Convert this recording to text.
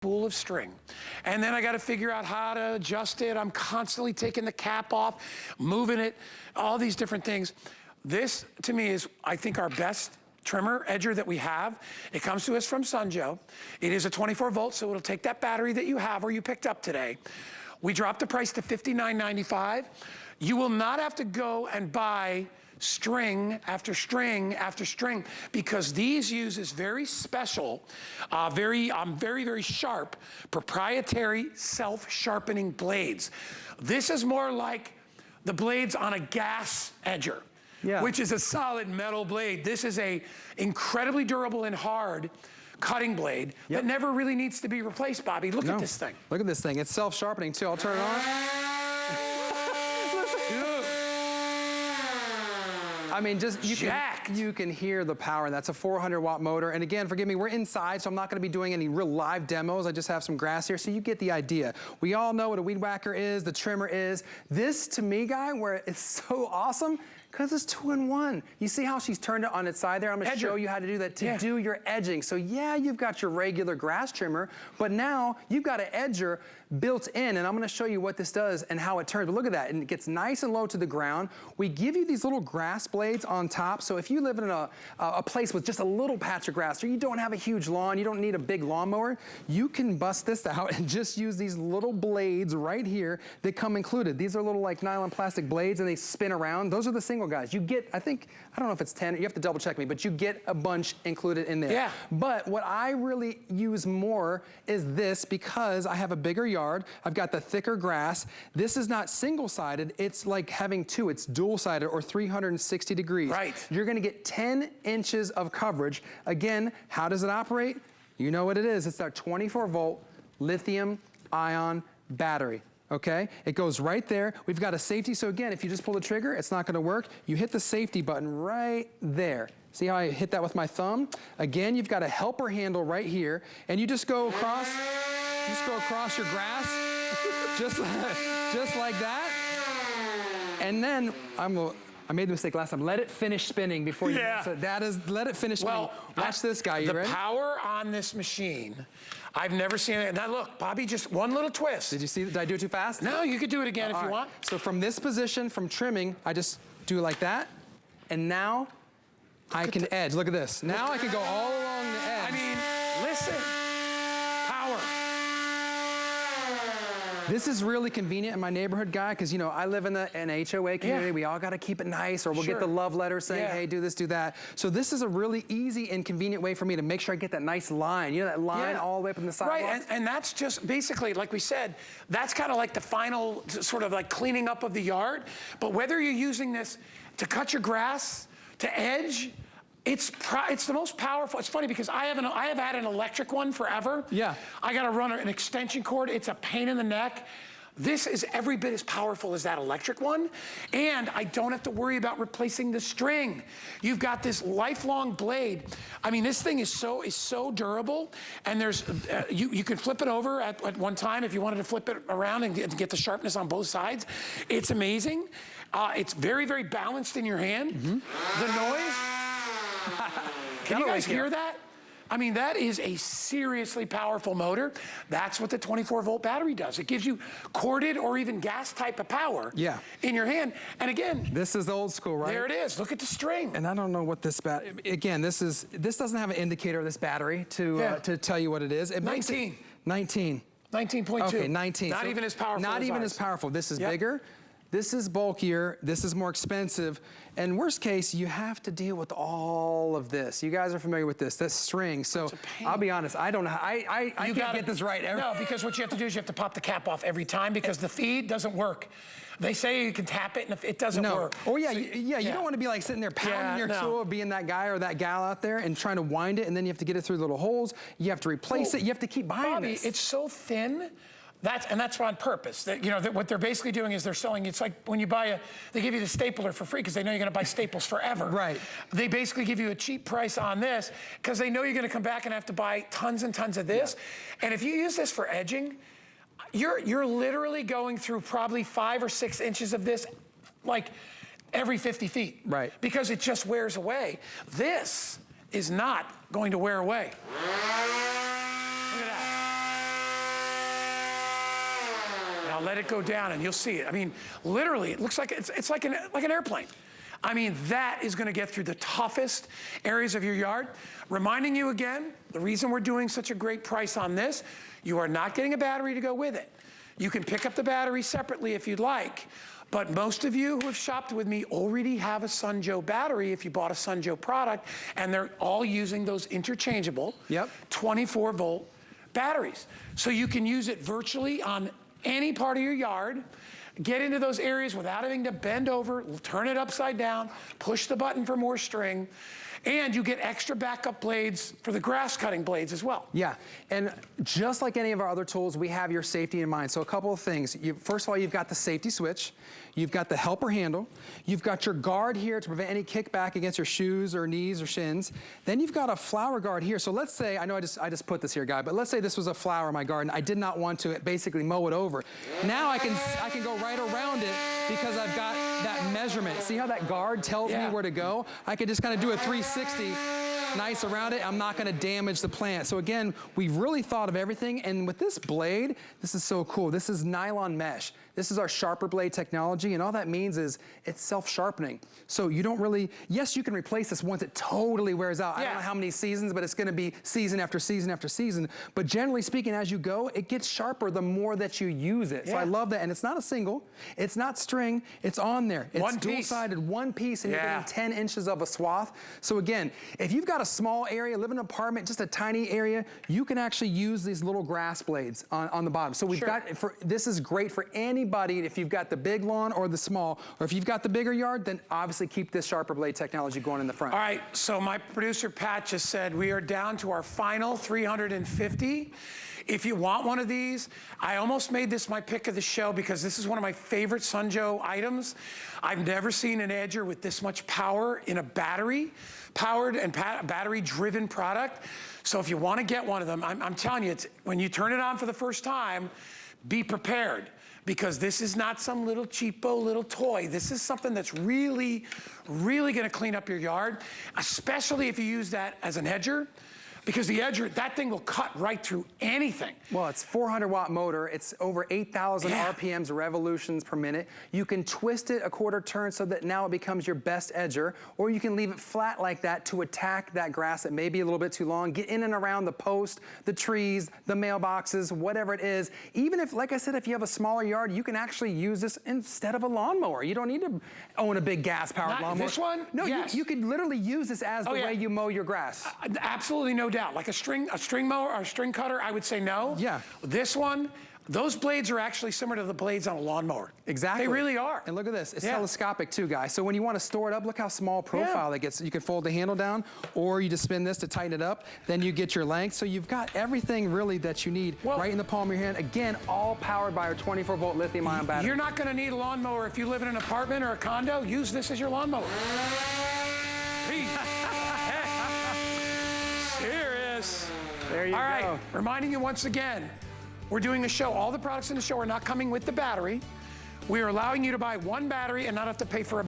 spool of string. And then I got to figure out how to adjust it. I'm constantly taking the cap off, moving it, all these different things. This, to me, is, I think, our best trimmer edger that we have. It comes to us from Sunjo. It is a 24 volt, so it'll take that battery that you have or you picked up today. We dropped the price to $59.95. You will not have to go and buy string after string after string, because these use this very special, very, very sharp, proprietary self-sharpening blades. This is more like the blades on a gas edger, which is a solid metal blade. This is a incredibly durable and hard cutting blade that never really needs to be replaced, Bobby. Look at this thing. Look at this thing. It's self-sharpening too. I'll turn it on. I mean, just you can hear the power. That's a 400-watt motor. And again, forgive me, we're inside, so I'm not going to be doing any real live demos. I just have some grass here, so you get the idea. We all know what a weed whacker is, the trimmer is. This, to me, Guy, where it's so awesome, because it's 2-in-1. You see how she's turned it on its side there? I'm going to show you how to do that to do your edging. So yeah, you've got your regular grass trimmer, but now you've got an edger built in, and I'm going to show you what this does and how it turns. But look at that, and it gets nice and low to the ground. We give you these little grass blades on top, so if you live in a place with just a little patch of grass, or you don't have a huge lawn, you don't need a big lawnmower, you can bust this out and just use these little blades right here that come included. These are little like nylon plastic blades, and they spin around. Those are the single guys. You get, I think, I don't know if it's 10, you have to double check me, but you get a bunch included in there. Yeah. But what I really use more is this, because I have a bigger yard. I've got the thicker grass. This is not single-sided. It's like having two. It's dual-sided, or 360 degrees. Right. You're gonna get 10 inches of coverage. Again, how does it operate? You know what it is. It's our 24-volt lithium-ion battery. Okay, it goes right there. We've got a safety, so again, if you just pull the trigger, it's not gonna work. You hit the safety button right there. See how I hit that with my thumb? Again, you've got a helper handle right here, and you just go across your grass, just like that. And then, I made the mistake last time. Let it finish spinning before you. So that is, let it finish spinning. Watch this, Guy. You ready? The power on this machine, I've never seen it. Now look, Bobby, just one little twist. Did you see? Did I do it too fast? No, you could do it again if you want. So from this position, from trimming, I just do it like that, and now I can edge. Look at this. Now I can go all along the edge. I mean, listen. Power. This is really convenient in my neighborhood, Guy, because, you know, I live in an HOA community. We all got to keep it nice, or we'll get the love letter saying, hey, do this, do that. So this is a really easy and convenient way for me to make sure I get that nice line. You know, that line all the way up in the sidewalk? Right, and that's just basically, like we said, that's kind of like the final sort of like cleaning up of the yard. But whether you're using this to cut your grass, to edge, it's the most powerful. It's funny because I have had an electric one forever. Yeah. I got to run an extension cord. It's a pain in the neck. This is every bit as powerful as that electric one, and I don't have to worry about replacing the string. You've got this lifelong blade. I mean, this thing is so durable, and there's you can flip it over at one time if you wanted to flip it around and get the sharpness on both sides. It's amazing. It's very, very balanced in your hand. The noise. Can you guys hear that? I mean, that is a seriously powerful motor. That's what the 24-volt battery does. It gives you corded or even gas type of power in your hand. And again, this is old school, right? There it is. Look at the string. And I don't know what this battery, again, this doesn't have an indicator of this battery to tell you what it is. It 19. 19. 19.2. Okay, 19. Not even as powerful. Not even as powerful. This is bigger. This is bulkier, this is more expensive, and worst case, you have to deal with all of this. You guys are familiar with this string, so I'll be honest, I don't know, I can't get this right ever. No, because what you have to do is you have to pop the cap off every time because the feed doesn't work. They say you can tap it, and if it doesn't work. Oh yeah, you don't want to be like sitting there pounding your tool, being that guy or that gal out there and trying to wind it, and then you have to get it through little holes, you have to replace it, you have to keep buying this. It's so thin. That's on purpose. What they're basically doing is they're selling, it's like when you buy they give you the stapler for free because they know you're gonna buy staples forever. Right. They basically give you a cheap price on this because they know you're gonna come back and have to buy tons and tons of this. And if you use this for edging, you're literally going through probably 5 or 6 inches of this, like every 50 feet. Right. Because it just wears away. This is not going to wear away. Look at that. Now let it go down and you'll see it. I mean, literally, it looks like it's like an airplane. I mean, that is gonna get through the toughest areas of your yard. Reminding you again, the reason we're doing such a great price on this, you are not getting a battery to go with it. You can pick up the battery separately if you'd like, but most of you who have shopped with me already have a Sunjoe battery if you bought a Sunjoe product, and they're all using those interchangeable 24-volt batteries. So you can use it virtually on any part of your yard, get into those areas without having to bend over, turn it upside down, push the button for more string, and you get extra backup blades for the grass cutting blades as well. Yeah, and just like any of our other tools, we have your safety in mind. So a couple of things. First of all, you've got the safety switch, you've got the helper handle, you've got your guard here to prevent any kickback against your shoes or knees or shins. Then you've got a flower guard here. So let's say, I know I just put this here, guy, but let's say this was a flower in my garden. I did not want to basically mow it over. Now I can go right around it because I've got that measurement. See how that guard tells me where to go? I can just kind of do a 360 nice around it. I'm not gonna damage the plant. So again, we've really thought of everything. And with this blade, this is so cool. This is nylon mesh. This is our SharperBlade technology, and all that means is it's self-sharpening. So you don't really, yes, you can replace this once it totally wears out. I don't know how many seasons, but it's gonna be season after season after season. But generally speaking, as you go, it gets sharper the more that you use it. So I love that, and it's not a single, it's not string, it's on there. It's dual-sided, one piece, and you're getting 10 inches of a swath. So again, if you've got a small area, live in an apartment, just a tiny area, you can actually use these little grass blades on the bottom. So we've got, this is great for anybody if you've got the big lawn or the small, or if you've got the bigger yard, then obviously keep this SharperBlade technology going in the front. All right, so my producer Pat just said we are down to our final 350. If you want one of these, I almost made this my pick of the show because this is one of my favorite Sunjoe items. I've never seen an edger with this much power in a battery-powered and battery-driven product. So if you want to get one of them, I'm telling you, when you turn it on for the first time, be prepared. Because this is not some little cheapo little toy. This is something that's really, really gonna clean up your yard, especially if you use that as an edger. Because the edger, that thing will cut right through anything. Well, it's 400-watt motor. It's over 8,000 RPMs, revolutions per minute. You can twist it a quarter turn so that now it becomes your best edger, or you can leave it flat like that to attack that grass that may be a little bit too long, get in and around the post, the trees, the mailboxes, whatever it is. Even if, like I said, if you have a smaller yard, you can actually use this instead of a lawnmower. You don't need to own a big gas-powered lawnmower. This one? No, you could literally use this as the way you mow your grass. Absolutely no doubt. Like a string mower or a string cutter, I would say no. Yeah. This one, those blades are actually similar to the blades on a lawnmower. Exactly. They really are. And look at this, it's telescopic too, guys. So when you want to store it up, look how small profile it gets. You can fold the handle down, or you just spin this to tighten it up. Then you get your length. So you've got everything really that you need right in the palm of your hand. Again, all powered by our 24-volt lithium-ion battery. You're not going to need a lawnmower if you live in an apartment or a condo. Use this as your lawnmower. There you go. All right, reminding you once again, we're doing a show. All the products in the show are not coming with the battery. We are allowing you to buy one battery and not have to pay for a